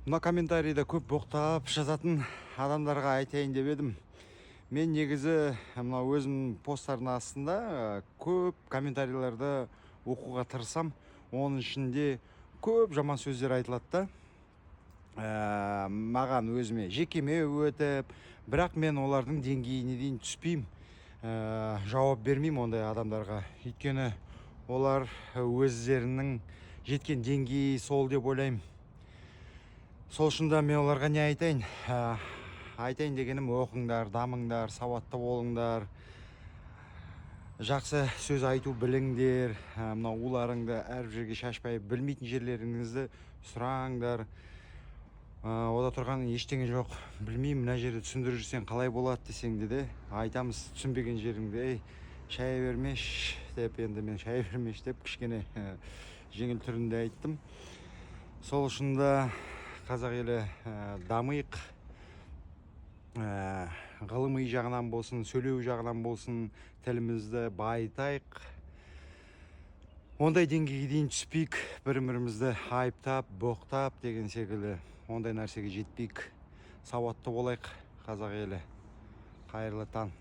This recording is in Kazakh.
Мына комментарийде көп боқтап жазатын адамдарға айтайын деп едім. Мен негізі мына өзім посттардың астында көп комментарийлерді оқуға тырысам. Оның ішінде көп жаман сөздер айтылады да. Маған өзіме жекеме өтіп, бірақ мен олардың деңгейіне дейін түспеймін. Жауап бермеймін ондай адамдарға. Өйткені олар өздерінің жеткен деңгейі сол деп ойлаймын. Сол үшін де мен оларға не айтайын? Айтайын дегенім, оқыңдар, дамыңдар, сауатты болыңдар, жақсы сөз айту біліңдер, мына уларыңды әр жерге шашпай, білмейтін жерлеріңізді сұраңдар. Ода тұрған ештеңе жоқ, білмеймін, мына жерде түсіндіріп жүрсең қалай болады десең де айтамыз. Түсінбеген жеріңді шай бермеш деп, енді мен шай бермеш деп кішкене жеңіл түрінде айттым. Сол үшін де қазақ елі дамиық, ғылыми жағынан болсын, сөйлеу жағынан болсын, тілімізді байытайық. Ондай деңгейге дейін түспейік, бір-бірімізді айыптап, боқтап деген секілді ондай нәрсеге жетпейік. Сауатты болайық, қазақ елі. Қайырлы таң.